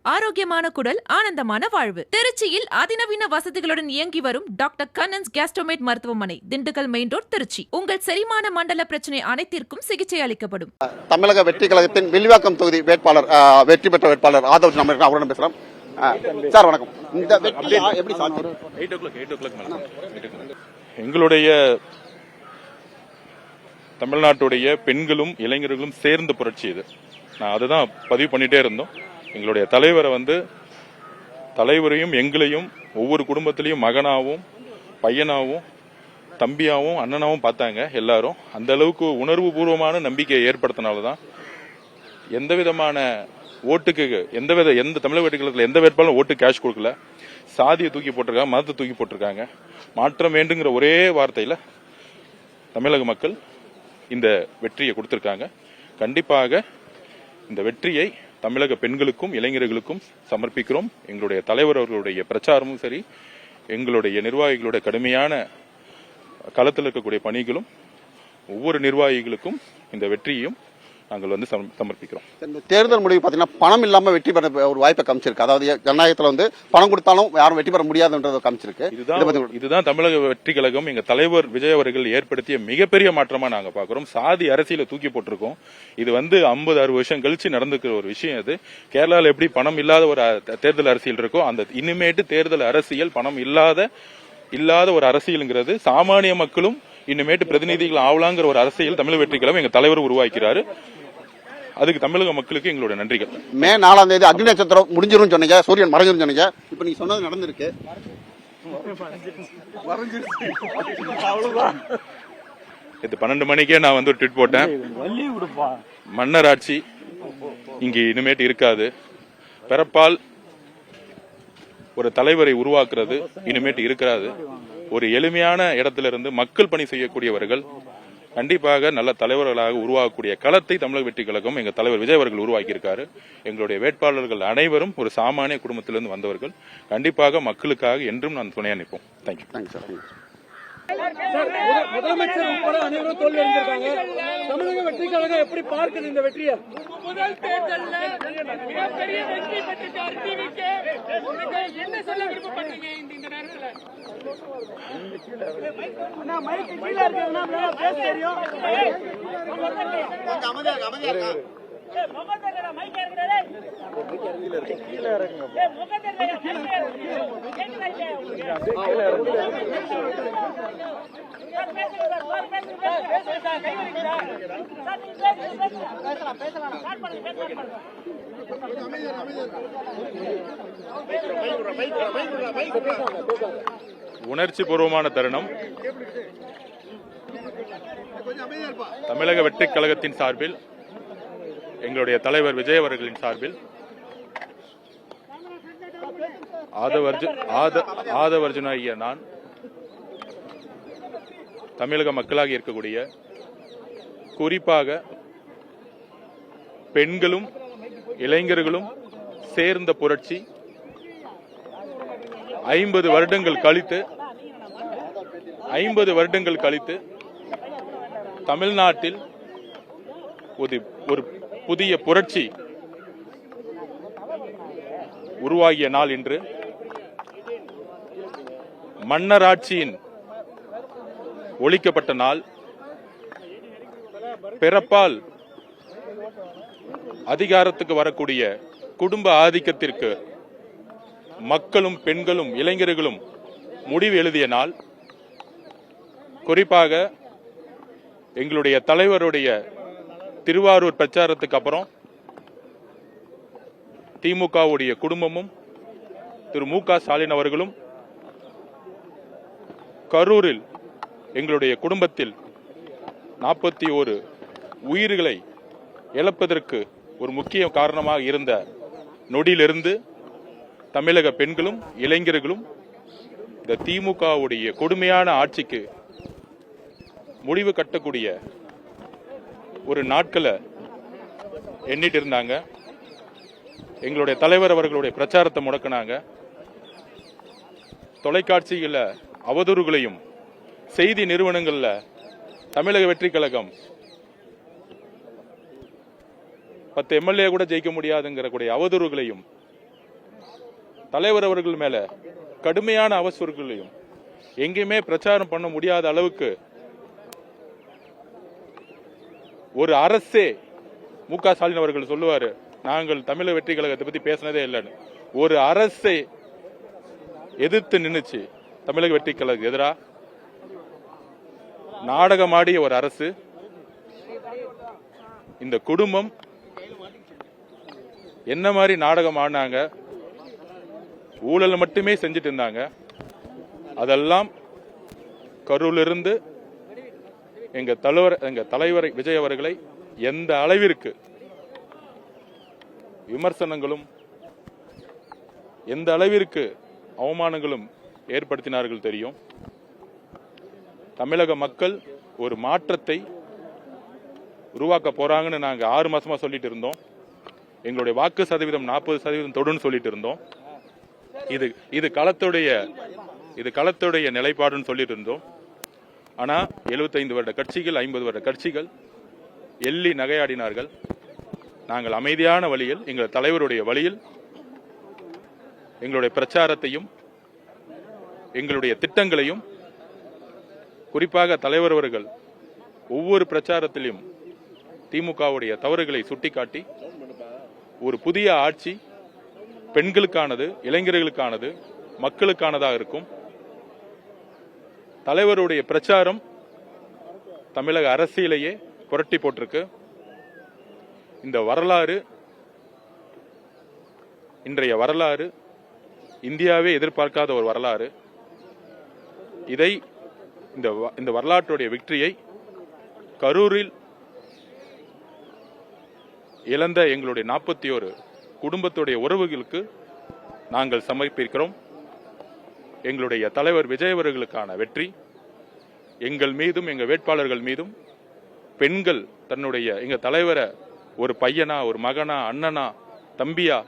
ஆரோக்கியமான குடல், ஆனந்தமான வாழ்வு. திருச்சியில் அதிநவீன வசதிகளுடன் இயங்கி வரும் டாக்டர் கண்ணன்ஸ் கேஸ்ட்ரோமேட் மருத்துவமனை, திண்டுக்கல் மெயின் ரோட், திருச்சி. உங்கள் செரிமான மண்டல பிரச்சனை அனைத்திற்கும் சிகிச்சை அளிக்கப்படும். தமிழக வெற்றி கழகத்தின் வில்லிவாக்கம் தொகுதி வேட்பாளர், வெற்றி பெற்ற வேட்பாளர் ஆதவ் நம்ம அவருடன் பேசுறோம். சார் வணக்கம். இந்த வெற்றி எப்படி சாத்தியம்? 8 o'clock எங்களுடைய தமிழ்நாட்டுடைய பெண்களும் இளைஞர்களும் சேர்ந்த புரட்சி இது. நான் அதுதான் பதிவு பண்ணிட்டே இருந்தோம். எங்களுடைய தலைவரையும் எங்களையும் ஒவ்வொரு குடும்பத்திலையும் மகனாவும் பையனாவும் தம்பியாவும் அண்ணனாவும் பார்த்தாங்க. எல்லாரும் அந்த அளவுக்கு உணர்வு பூர்வமான நம்பிக்கையை ஏற்படுத்தினால்தான் எந்த விதமான ஓட்டுக்கு எந்த தமிழக வெற்றிகளத்தில் எந்த வேட்பாளரும் ஓட்டு கேஷ் கொடுக்கல. சாதியை தூக்கி போட்டிருக்காங்க, மதத்தை தூக்கி போட்டிருக்காங்க. மாற்றம் வேண்டுங்கிற ஒரே வார்த்தையில தமிழக மக்கள் இந்த வெற்றியை கொடுத்திருக்காங்க. கண்டிப்பாக இந்த வெற்றியை தமிழக பெண்களுக்கும் இளைஞர்களுக்கும் சமர்ப்பிக்கிறோம். எங்களுடைய தலைவர் அவர்களுடைய பிரச்சாரமும் சரி, எங்களுடைய நிர்வாகிகளுடைய கடுமையான களத்தில் இருக்கக்கூடிய பணிகளும் ஒவ்வொரு நிர்வாகிகளுக்கும் இந்த வெற்றியையும் நாங்கள் சமர்ப்பிக்கிறோம். இந்த தேர்தல் முடிவு பார்த்தீங்கன்னா பணம் இல்லாம வெற்றி பெற ஒரு வாய்ப்பை காமிச்சிருக்கு. அதாவது ஜனநாயகத்தில் பணம் கொடுத்தாலும் யாரும் வெற்றி பெற முடியாதுன்றதை காமிச்சிருக்கு. இதுதான் தமிழக வெற்றி கழகம் எங்க தலைவர் விஜய் அவர்கள் ஏற்படுத்திய மிகப்பெரிய மாற்றமா நாங்க பாக்குறோம். சாதி அரசியல தூக்கி போட்டிருக்கோம். இது 50-60 வருஷம் கழிச்சு நடந்துக்கிற ஒரு விஷயம். இது கேரளாவில் எப்படி பணம் இல்லாத ஒரு தேர்தல் அரசியல் இருக்கோ, அந்த இனிமேட்டு தேர்தல் அரசியல் பணம் இல்லாத ஒரு அரசியல்ங்கிறது சாமானிய மக்களும் இனிமேட்டு பிரதிநிதிகள் ஆவலாங்கிற ஒரு அரசியல் தமிழக வெற்றி கழகம் எங்க தலைவர் உருவாக்கிறாரு. அதுக்கு தமிழக மக்களுக்கு எங்களுடைய நன்றிகள். மே 4ஆம் தேதி அக்னி நட்சத்திரம் முடிஞ்சிரும் சொன்னீங்க, சூரியன் மறைஞ்சிரும் சொன்னீங்க. இப்ப நீங்க சொன்னது நடந்திருக்கு. இது 12 மணிக்கே நான் ஒரு ட்வீட் போட்டேன். மன்னர் ஆட்சி இங்கு இனிமேட்டு இருக்காது. பிறப்பால் ஒரு தலைவரை உருவாக்குறது இனிமேட்டு இருக்காது. ஒரு எளிமையான இடத்திலிருந்து மக்கள் பணி செய்யக்கூடியவர்கள் கண்டிப்பாக நல்ல தலைவர்களாக உருவாக்கக்கூடிய களத்தை தமிழக வெற்றி கழகம் எங்க தலைவர் விஜய் அவர்கள் உருவாக்கி இருக்காரு. எங்களுடைய வேட்பாளர்கள் அனைவரும் ஒரு சாமானிய குடும்பத்திலிருந்து வந்தவர்கள். கண்டிப்பாக மக்களுக்காக என்றும் நான் துணையா நிற்போம். Thank you sir. முதலமைச்சர் உட்பட அனைவரும் தோல்வி அடைஞ்சிருக்காங்க. தமிழக வெற்றி கழகம் எப்படி பார்க்குது இந்த வெற்றியை? முதல் தேர்தலில் மிகப்பெரிய வெற்றி பெற்றார் டிவிக்கு. என்ன சொல்ல விருப்பப்படுறீங்க இந்த நேரத்தில்? மைக்கு கீழே இருக்கிறதுனா பேச தெரியும். உணர்ச்சி பூர்வமான தருணம். தமிழக வெற்றி கழகத்தின் சார்பில், எங்களுடைய தலைவர் விஜய் அவர்களின் சார்பில் ஆதவர்ஜுனாகிய நான் தமிழக மக்களாக இருக்கக்கூடிய குறிப்பாக பெண்களும் இளைஞர்களும் சேர்ந்த புரட்சி 50 வருடங்கள் கழித்து தமிழ்நாட்டில் ஒரு புதிய புரட்சி உருவாகிய நாள் இன்று. மன்னராட்சியின் ஒழிக்கப்பட்ட நாள். பிறப்பால் அதிகாரத்துக்கு வரக்கூடிய குடும்ப ஆதிக்கத்திற்கு மக்களும் பெண்களும் இளைஞர்களும் முடிவு எழுதிய நாள். குறிப்பாக எங்களுடைய தலைவருடைய திருவாரூர் பிரச்சாரத்துக்கு அப்புறம் திமுகவுடைய குடும்பமும் திரு மு.க. ஸ்டாலின் அவர்களும் கரூரில் எங்களுடைய குடும்பத்தில் 41 உயிர்களை இழப்பதற்கு ஒரு முக்கிய காரணமாக இருந்த நொடியிலிருந்து தமிழக பெண்களும் இளைஞர்களும் இந்த திமுகவுடைய கொடுமையான ஆட்சிக்கு முடிவு கட்டக்கூடிய ஒரு நாட்களை எண்ணிட்டு இருந்தாங்க. எங்களுடைய தலைவர் அவர்களுடைய பிரச்சாரத்தை முடக்கினாங்க. தொலைக்காட்சிகளில் அவதூறுகளையும் செய்தி நிறுவனங்களில் தமிழக வெற்றி கழகம் 10 எம்எல்ஏ கூட ஜெயிக்க முடியாதுங்கிற அவதூறுகளையும் தலைவர் அவர்கள் மேல கடுமையான அவசரங்களையும் எங்கேயுமே பிரச்சாரம் பண்ண முடியாத அளவுக்கு ஒரு அரசே மு.க. ஸ்டாலின் அவர்கள் சொல்லுவாரு, நாங்கள் தமிழக வெற்றி கழகத்தை பத்தி பேசினதே இல்லைன்னு. ஒரு அரசை எதிர்த்து நின்னுச்சு தமிழக வெற்றி கழகம் எதிரா நாடகமாடிய ஒரு அரசு. இந்த குடும்பம் என்ன மாதிரி நாடகம் ஆடினாங்க, ஊழல் மட்டுமே செஞ்சுட்டு இருந்தாங்க. அதெல்லாம் கரூரிலிருந்து எங்க தலைவர் விஜய் அவர்களை எந்த அளவிற்கு விமர்சனங்களும் எந்த அளவிற்கு அவமானங்களும் ஏற்படுத்தினார்கள் தெரியும். தமிழக மக்கள் ஒரு மாற்றத்தை உருவாக்க போறாங்கன்னு நாங்க 6 மாசமா சொல்லிட்டு இருந்தோம். எங்களுடைய வாக்கு சதவீதம் 40% தொடுன்னு சொல்லிட்டு இருந்தோம். இது களத்துடைய நிலைப்பாடுன்னு சொல்லிட்டு இருந்தோம். ஆனா 75 வருட கட்சிகள் 50 வருட கட்சிகள் எள்ளி நகையாடினார்கள். நாங்கள் அமைதியான வழியில், எங்கள் தலைவருடைய வழியில் எங்களுடைய பிரச்சாரத்தையும் எங்களுடைய திட்டங்களையும், குறிப்பாக தலைவர் அவர்கள் ஒவ்வொரு பிரச்சாரத்திலும் திமுகவுடைய தவறுகளை சுட்டிக்காட்டி ஒரு புதிய ஆட்சி பெண்களுக்கானது, இளைஞர்களுக்கானது, மக்களுக்கானதாக இருக்கும். தலைவருடைய பிரச்சாரம் தமிழக அரசியலையே புரட்டி போட்டிருக்கு. இந்த வரலாறு, இன்றைய வரலாறு இந்தியாவே எதிர்பார்க்காத ஒரு வரலாறு. இந்த வரலாற்றுடைய வெற்றியை கரூரில் இழந்த எங்களுடைய 41 குடும்பத்துடைய உறவுகளுக்கு நாங்கள் சமர்ப்பிக்கிறோம். எங்களுடைய தலைவர் விஜய் அவர்களுக்கான வெற்றி எங்கள் மீதும் எங்கள் வேட்பாளர்கள் மீதும் பெண்கள் எங்க தலைவரை ஒரு பையனா, ஒரு மகனா, அண்ணனா, தம்பியா,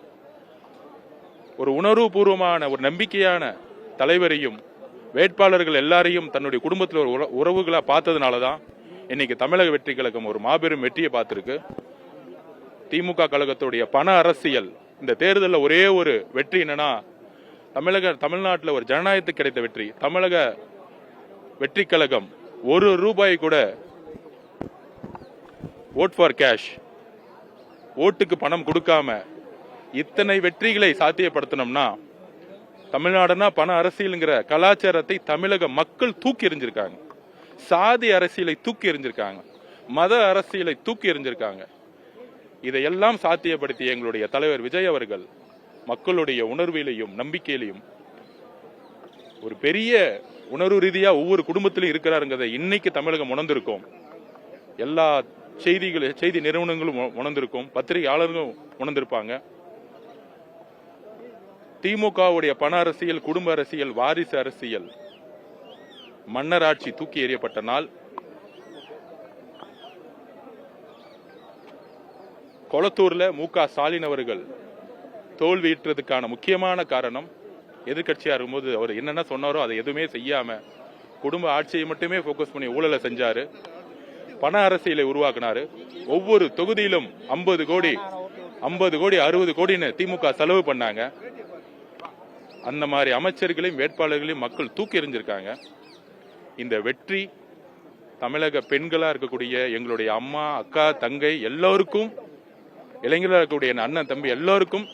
ஒரு உணர்வுபூர்வமான ஒரு நம்பிக்கையான தலைவரையும் வேட்பாளர்கள் எல்லாரையும் தன்னுடைய குடும்பத்தில் ஒரு உறவுகளா பார்த்ததுனாலதான் இன்னைக்கு தமிழக வெற்றி கழகம் ஒரு மாபெரும் வெற்றியை பார்த்திருக்கு. திமுக கழகத்துடைய பண அரசியல் இந்த தேர்தலில் ஒரே ஒரு வெற்றி என்னன்னா, தமிழ்நாட்டில் ஒரு ஜனநாயகத்துக்கு கிடைத்த வெற்றி. தமிழக வெற்றி கழகம் ₹1 கூட ஓட் ஃபார் கேஷ், ஓட்டுக்கு பணம் கொடுக்காம இத்தனை வெற்றிகளை சாத்தியப்படுத்தணும்னா, தமிழ்நாடுனா பண அரசியல்ங்கிற கலாச்சாரத்தை தமிழக மக்கள் தூக்கி எறிஞ்சிருக்காங்க. சாதி அரசியலை தூக்கி எறிஞ்சிருக்காங்க, மத அரசியலை தூக்கி எறிஞ்சிருக்காங்க. இதையெல்லாம் சாத்தியப்படுத்திய எங்களுடைய தலைவர் விஜய் அவர்கள் மக்களுடைய உணர்விலையும் நம்பிக்கையிலையும் ஒரு பெரிய உணர்வு ரீதியா ஒவ்வொரு குடும்பத்திலும் இருக்கிறாருங்கிறத இன்னைக்கு தமிழகம் உணர்ந்திருக்கும். எல்லா செய்தி நிறுவனங்களும் உணர்ந்திருக்கும், பத்திரிகையாளர்களும் உணர்ந்திருப்பாங்க. திமுகவுடைய பண அரசியல், குடும்ப அரசியல், வாரிசு அரசியல், மன்னர் ஆட்சி தூக்கி எறியப்பட்ட நாள். கொளத்தூர்ல மு.க. ஸ்டாலின் அவர்கள் தோல்வியுற்றதுக்கான முக்கியமான காரணம், எதிர்கட்சியா இருக்கும்போது அவர் என்னென்ன சொன்னாரோ அதை எதுவுமே செய்யாம குடும்ப ஆட்சியை மட்டுமே போக்கஸ் பண்ணி ஊழலை செஞ்சாரு, பண அரசியலை உருவாக்கினாரு. ஒவ்வொரு தொகுதியிலும் 50 கோடி 60 கோடின்னு திமுக செலவு பண்ணாங்க. அந்த மாதிரி அமைச்சர்களையும் வேட்பாளர்களையும் மக்கள் தூக்கி எறிஞ்சிருக்காங்க. இந்த வெற்றி தமிழக பெண்களா இருக்கக்கூடிய எங்களுடைய அம்மா, அக்கா, தங்கை எல்லோருக்கும், இளைஞர்களாக இருக்கக்கூடிய அண்ணன், தம்பி எல்லோருக்கும்,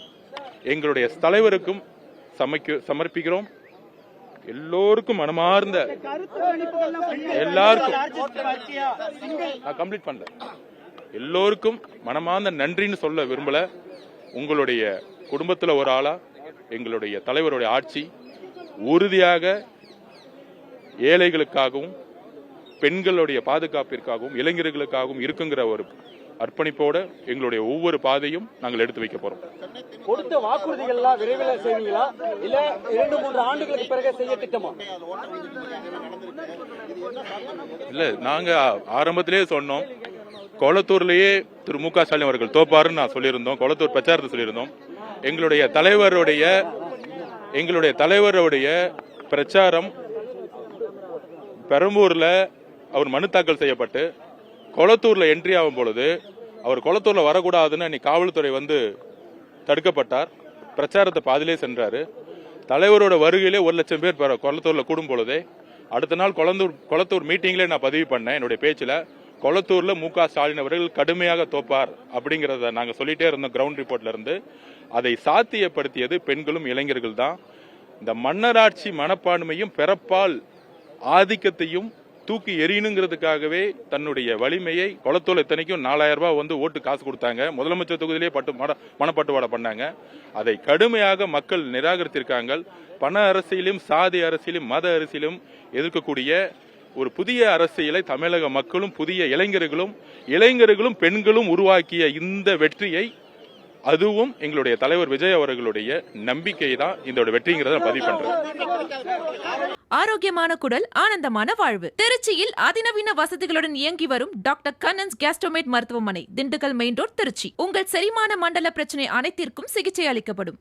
எங்களுடைய தலைவருக்கும் சமர்ப்பிக்கிறோம். எல்லோருக்கும் மனமார்ந்த எல்லோருக்கும் மனமார்ந்த நன்றின்னு சொல்ல விரும்பல. உங்களுடைய குடும்பத்துல ஒரு ஆளா எங்களுடைய தலைவருடைய ஆட்சி உறுதியாக ஏழைகளுக்காகவும் பெண்களுடைய பாதுகாப்பிற்காகவும் இளைஞர்களுக்காகவும் இருக்குங்கிற ஒரு அர்ப்பணிப்போட எங்களுடைய ஒவ்வொரு பாதையும் நாங்கள் எடுத்து வைக்க போறோம். கொடுத்த வாக்குறுதிகள் எல்லாம் விரைவில் செய்வீங்களா, இல்ல 2-3 ஆண்டுகளுக்கு பிறகு செய்ய திட்டமா? இல்ல, நாங்க ஆரம்பத்திலேயே சொன்னோம், கொளத்தூர்லயே திரு மு.க. ஸ்டாலின் அவர்கள் தோப்பாருன்னு நான் சொல்லியிருந்தோம். கொளத்தூர் பிரச்சாரத்தை சொல்லியிருந்தோம். எங்களுடைய தலைவருடைய பிரச்சாரம் பெரம்பூர்ல அவர் மனு தாக்கல் செய்யப்பட்டு கொளத்தூர்ல என்ட்ரி ஆகும் பொழுது அவர் கொளத்தூர்ல வரக்கூடாதுன்னு காவல்துறை வந்து தடுக்கப்பட்டார். பிரச்சாரத்தை பாதிலே சென்றாரு. தலைவரோட வருகையிலே 1,00,000 பேர் கொளத்தூர்ல கூடும் பொழுதே அடுத்த நாள் கொளத்தூர் மீட்டிங்ல நான் பதிவு பண்ணேன் என்னுடைய பேச்சுல. கொளத்தூர்ல மு.க. ஸ்டாலின் அவர்கள் கடுமையாக தோப்பார் அப்படிங்கறத நாங்க சொல்லிட்டே இருந்தோம் கிரவுண்ட் ரிப்போர்ட்ல இருந்து. அதை சாத்தியப்படுத்தியது பெண்களும் இளைஞர்கள் தான். இந்த மன்னராட்சி மனப்பான்மையும் பிறப்பால் ஆதிக்கத்தையும் தூக்கி எறியணுங்கிறதுக்காகவே தன்னுடைய வலிமையை கொளத்தூர் இத்தனைக்கும் 4,000 ரூபாய் வந்து ஓட்டு காசு கொடுத்தாங்க. முதலமைச்சர் தொகுதியிலே மனப்பட்டுவாடை பண்ணாங்க. அதை கடுமையாக மக்கள் நிராகரித்திருக்காங்க. பண அரசியலும் சாதி அரசியலும் மத அரசியலும் எதிர்க்கக்கூடிய ஒரு புதிய அரசியலை தமிழக மக்களும் புதிய இளைஞர்களும் பெண்களும் உருவாக்கிய இந்த வெற்றியை, அதுவும் எங்களுடைய தலைவர் விஜய் அவர்களுடைய நம்பிக்கை தான் இந்த வெற்றிங்கிறத பதிவு பண்றேன். ஆரோக்கியமான குடல், ஆனந்தமான வாழ்வு. திருச்சியில் அதிநவீன வசதிகளுடன் இயங்கி வரும் டாக்டர் கண்ணன்ஸ் கேஸ்ட்ரோமேட் மருத்துவமனை, திண்டுக்கல் மெயின் ரோட், திருச்சி. உங்கள் செரிமான மண்டல பிரச்சனை அனைத்திற்கும் சிகிச்சை அளிக்கப்படும்.